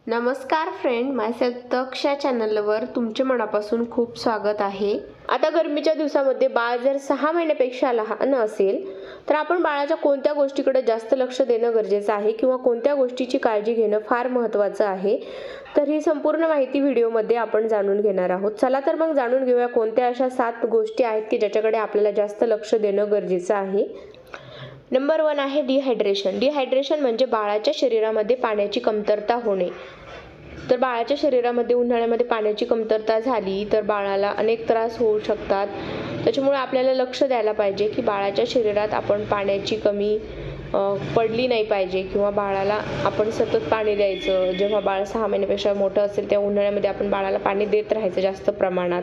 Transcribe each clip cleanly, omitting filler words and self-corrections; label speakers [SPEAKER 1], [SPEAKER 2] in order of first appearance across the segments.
[SPEAKER 1] नमस्कार friend, myself तक्षा चॅनलवर तुमचे मनापासून खूप स्वागत आहे। आता गरमीच्या दिवसामध्ये बाळ जर 6 महिन्यापेक्षा लहान असेल तर आपण बाळाच्या कोणत्या गोष्टीकडे जास्त लक्ष देणं गरजेचं आहे किंवा कोणत्या गोष्टीची काळजी घेणं फार महत्त्वाचं आहे, तर ही संपूर्ण माहिती व्हिडिओमध्ये आपण जाणून घेणार आहोत। चला तर मग जाणून घेऊया कोणत्या अशा 7 गोष्टी आहेत की ज्याच्याकडे आपल्याला जास्त लक्ष देणं गरजेचं आहे। नंबर 1 आहे डिहायड्रेशन। डिहायड्रेशन म्हणजे बाळाच्या शरीरामध्ये पाण्याची कमतरता होणे। तर बाळाच्या शरीरामध्ये उन्हाळ्यामध्ये पाण्याची कमतरता झाली तर बाळाला अनेक त्रास होऊ शकतात। त्याच्यामुळे आपल्याला लक्ष द्यायला पाहिजे की बाळाच्या शरीरात आपण पाण्याची कमी पडली नाही पाहिजे किंवा बाळाला आपण सतत पाणी द्यायचं। जेव्हा बाळ 6 महिन्यापेक्षा मोठं असेल तेव्हा उन्हाळ्यामध्ये आपण बाळाला पाणी देत राहायचं जास्त प्रमाणात।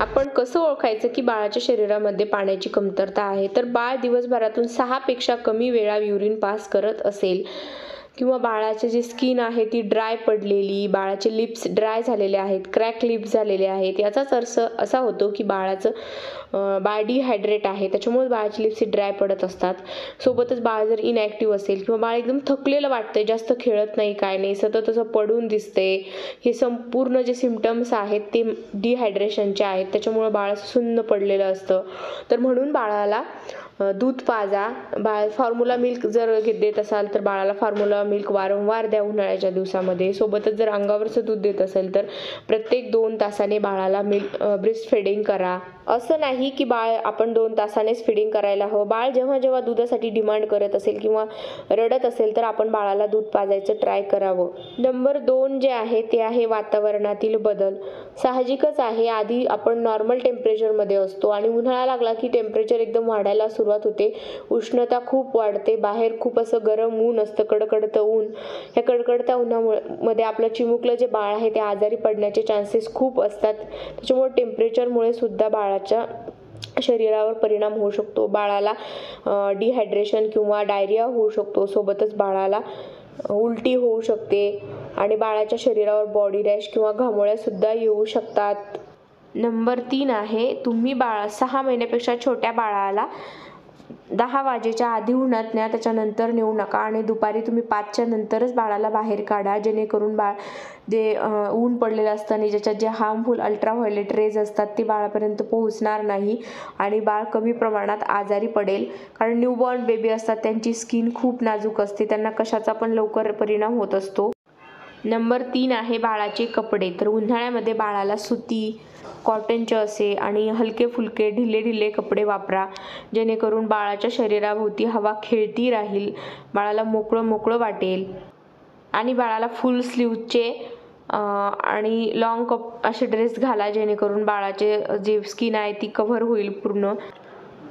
[SPEAKER 1] आपण कसं ओळखायचं की बाळाच्या शरीरामध्ये पाण्याची कमतरता आहे, तर बाळ दिवसभरातून 6 पेक्षा कमी वेळा युरिन पास करत असेल किंवा बाळाचे जे स्किन आहे ती ड्राय पडलेली, बाळाचे लिप्स ड्राय झालेले आहेत, क्रॅक लिप्स झालेले आहेत, याचाच अर्थ असा होतो की बाळ डिहायड्रेट आहे। त्याच्यामुळे बाळाचे लिप्स ड्राय पडत असतात। सोबतच बाळ जर इनॅक्टिव्ह असेल किंवा बाळ एकदम थकलेलं वाटतंय, जास्त खेळत नाही, काय नाही, सतत असं पडून दिसते, हे संपूर्ण जे सिम्पटम्स आहेत ते डिहायड्रेशनचे आहेत। त्याच्यामुळे बाळ सुन्न पडलेलं असतं। तर म्हणून बाळाला दूध पाजा। बाळ फॉर्म्युला मिल्क जर देत असाल तर बाळाला फॉर्म्युला मिल्क वारंवार द्या उन्हाळ्याच्या दिवसामध्ये। सोबतच जर अंगावरचं दूध देत असेल तर प्रत्येक 2 तासाने बाळाला ब्रेस्ट फीडिंग करा। असं नाही की बाळ आपण 2 तासानेच फीडिंग करायला हवं। बाळ जेव्हा जेव्हा दुधासाठी डिमांड करत असेल किंवा रडत असेल तर आपण बाळाला दूध पाजायचं ट्राय करावं। नंबर 2 जे आहे ते आहे वातावरणातील बदल। साहजिकच आहे, आधी आपण नॉर्मल टेम्परेचरमध्ये असतो आणि उन्हाळा लागला की टेम्परेचर एकदम वाढायला सुरुवात होते, उष्णता खूप वाढते, बाहेर खूप असं गरम ऊन असतं, कडकडतं ऊन। या कडकडत्या उन्हामध्ये आपलं चिमुकलं जे बाळ आहे ते आजारी पडण्याचे चान्सेस खूप असतात। त्याच्यामुळे टेम्परेचरमुळे सुद्धा बाळाच्या शरीरावर परिणाम होऊ शकतो। बाळाला डिहायड्रेशन किंवा डायरिया होऊ शकतो। सोबतच बाळाला उलटी होऊ शकते आणि बाळाच्या शरीरावर बॉडी रॅश किंवा घामोळ्या सुद्धा येऊ शकतात। नंबर 3 आहे तुम्ही 6 महिन्यापेक्षा छोट्या बाळाला 10 वाजेच्या आधी उन्हात न्या, त्याच्यानंतर नेऊ नका आणि दुपारी तुम्ही 5च्या नंतरच बाळाला बाहेर काढा, जेणेकरून बाळ जे ऊन पडलेलं असतं आणि ज्याच्यात जे हार्मफुल अल्ट्राव्हायोलेट रेज असतात ते बाळापर्यंत पोहोचणार नाही आणि बाळ कमी प्रमाणात आजारी पडेल। कारण न्यूबॉर्न बेबी असतात, त्यांची स्किन खूप नाजूक असते, त्यांना कशाचा पण लवकर परिणाम होत असतो। नंबर 3 आहे बाळाचे कपडे। तर उन्हाळ्यामध्ये बाळाला सुती, कॉटनचे असे आणि हलके फुलके ढिले कपडे वापरा, जेणेकरून बाळाच्या शरीराभोवती हवा खेळती राहील, बाळाला मोकळं वाटेल। आणि बाळाला फुल स्लीवचे आणि लॉंग असे ड्रेस घाला, जेणेकरून बाळाचे जे स्किन आहे ती कव्हर होईल पूर्ण।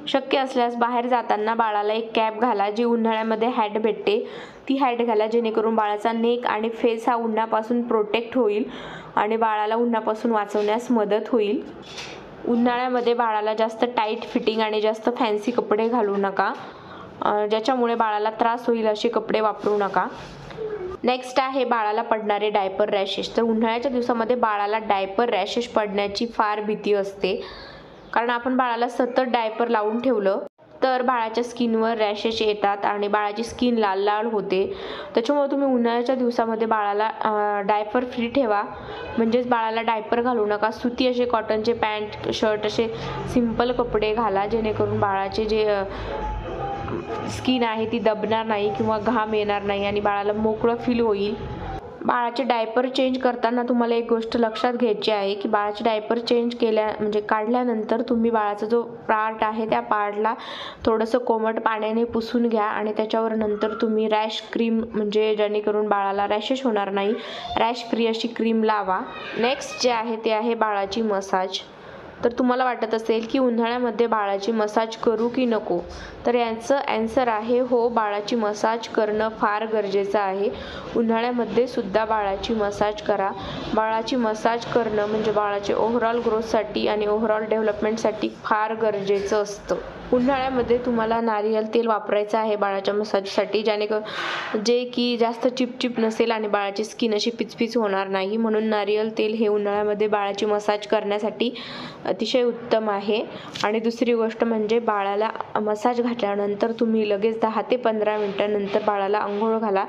[SPEAKER 1] शक्य असल्यास बाहेर जाताना बाळाला एक कॅप घाला, जी उन्हाळ्यामध्ये हॅट भेटते ती हॅट घाला, जेणेकरून बाळाचा नेक आणि फेस हा उन्हापासून प्रोटेक्ट होईल आणि बाळाला उन्हापासून वाचवण्यास मदत होईल। उन्हाळ्यामध्ये बाळाला जास्त टाईट फिटिंग आणि जास्त फॅन्सी कपडे घालू नका, ज्याच्यामुळे बाळाला त्रास होईल असे कपडे वापरू नका। नेक्स्ट आहे बाळाला पडणारे डायपर रॅशेस। तर उन्हाळ्याच्या दिवसामध्ये बाळाला डायपर रॅशेस पडण्याची फार भीती असते, कारण आपण बाळाला सतत डायपर लावून ठेवलं तर बाळाच्या स्किनवर रॅशेस येतात आणि बाळाची स्किन लाल होते। त्याच्यामुळे तुम्ही उन्हाळ्याच्या दिवसामध्ये बाळाला डायपर फ्री ठेवा, म्हणजेच बाळाला डायपर घालू नका। सुती असे कॉटनचे पॅन्ट शर्ट असे सिंपल कपडे घाला, जेणेकरून बाळाचे जे स्किन आहे ती दबणार नाही किंवा घाम येणार नाही आणि बाळाला मोकळं फील होईल। बाळाचे डायपर चेंज करताना तुम्हाला एक गोष्ट लक्षात घ्यायची आहे की बाळाचे डायपर चेंज काढल्यानंतर तुम्ही बाळाचा जो पार्ट आहे त्या पार्टला थोडंसं कोमट पाण्याने पुसून घ्या आणि त्याच्यावर नंतर तुम्ही रॅश क्रीम, म्हणजे जेणेकरून बाळाला रॅशेस होणार नाही, रॅश फ्री अशी क्रीम लावा। नेक्स्ट जे आहे ते आहे बाळाची मसाज। तर तुम्हाला वाटत असेल की उन्हाळ्यामध्ये बाळाची मसाज करू की नको, तर याचं ॲन्सर आहे हो, बाळाची मसाज करणं फार गरजेचं आहे। उन्हाळ्यामध्ये सुद्धा बाळाची मसाज करा। बाळाची मसाज करणं म्हणजे बाळाचे ओव्हरऑल ग्रोथसाठी आणि ओव्हरऑल डेव्हलपमेंटसाठी फार गरजेचं असतं। उन्हाळ्यामध्ये तुम्हाला नारियल तेल वापरायचं आहे बाळाच्या मसाजसाठी, जे की जास्त चिपचिप नसेल आणि बाळाची स्किन अशी पिचपिच होणार नाही. म्हणून नारियल तेल हे उन्हाळ्यामध्ये बाळाची मसाज करण्यासाठी अतिशय उत्तम आहे. आणि दुसरी गोष्ट म्हणजे बाळाला मसाज घातल्यानंतर तुम्ही लगेच 10 ते 15 मिनिटांनंतर बाळाला अंघोळ घाला.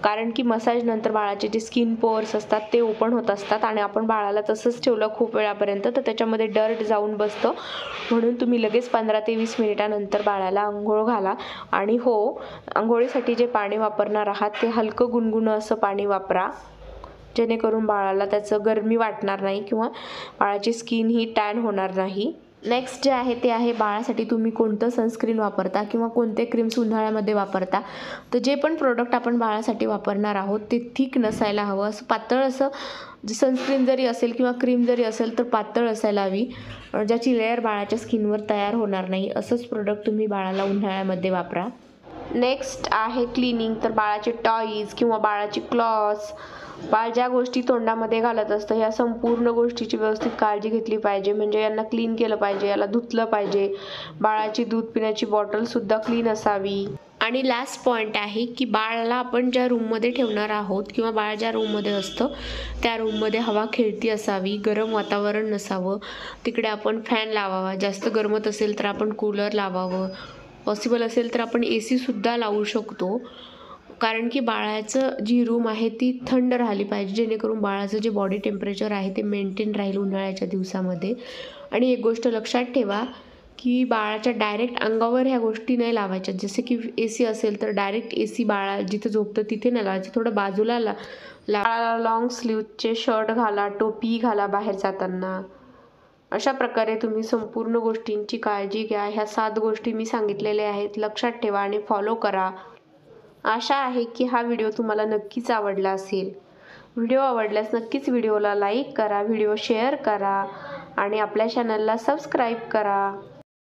[SPEAKER 1] कारण की मसाजनंतर बाळाचे जे स्किन पोअर्स असतात ते ओपन होत असतात आणि आपण बाळाला तसंच ठेवलं खूप वेळापर्यंत तर त्याच्यामध्ये डर्ट जाऊन बसतं. म्हणून तुम्ही लगेच 15 ते 20 मिनिटानंतर बाळाला अंघोळ घाला. आणि हो, अंघोळीसाठी जे पाणी वापरणार आहात ते हलकं गुणगुणं असं पाणी वापरा, जेणेकरून बाळाला त्याचं गरमी वाटणार नाही किंवा बाळाची स्किन ही टॅन होणार नाही. नेक्स्ट जे आहे ते आहे बाळासाठी तुम्ही कोणतं सनस्क्रीन वापरता किंवा कोणते क्रीम्स उन्हाळ्यामध्ये वापरता. तर जे पण प्रोडक्ट आपण बाळासाठी वापरणार आहोत ते थिक नसायला हवं. असं पातळ असं सनस्क्रीन जरी असेल किंवा क्रीम जरी असेल तर पातळ असायला हवी, ज्याची लेअर बाळाच्या स्किनवर तयार होणार नाही. असंच प्रोडक्ट तुम्ही बाळाला उन्हाळ्यामध्ये वापरा. नेक्स्ट आहे क्लिनिंग. तर बाळाचे टॉईज किंवा बाळाची क्लॉथ्स, बाळ ज्या गोष्टी तोंडामध्ये घालत असतं ह्या संपूर्ण गोष्टीची व्यवस्थित काळजी घेतली पाहिजे. म्हणजे यांना क्लीन केलं पाहिजे, याला धुतलं पाहिजे. बाळाची दूध पिण्याची बॉटलसुद्धा क्लीन असावी. आणि लास्ट पॉईंट आहे की बाळाला आपण ज्या रूममध्ये ठेवणार आहोत किंवा बाळ ज्या रूममध्ये असतं त्या रूममध्ये हवा खेळती असावी, गरम वातावरण नसावं. तिकडे आपण फॅन लावावा, जास्त गरमत असेल तर आपण कूलर लावावं, पॉसिबल असेल तर आपण AC सुद्धा लावू शकतो. कारण की बाळाचं जी रूम आहे ती थंड राहिली पाहिजे, जेणेकरून बाळाचं जे बॉडी टेम्परेचर आहे ते मेंटेन राहील उन्हाळ्याच्या दिवसामध्ये. आणि एक गोष्ट लक्षात ठेवा की बाळाच्या डायरेक्ट अंगावर ह्या गोष्टी नाही लावायच्या. जसे की AC असेल तर डायरेक्ट AC बाळा जिथे झोपतं तिथे नाही लावायचं, थोडं बाजूला बाळाला लॉंग स्लीवचे शर्ट घाला, टोपी घाला बाहेर जाताना. अशा प्रकारे तुम्ही संपूर्ण गोष्टींची काळजी घ्या. ह्या 7 गोष्टी मी सांगितलेल्या आहेत, लक्षात ठेवा आणि फॉलो करा. आशा आहे की हा व्हिडिओ तुम्हाला नक्कीच आवडला असेल. व्हिडिओ आवडल्यास नक्कीच व्हिडिओला लाईक करा, व्हिडिओ शेअर करा आणि आपल्या चॅनलला सबस्क्राईब करा.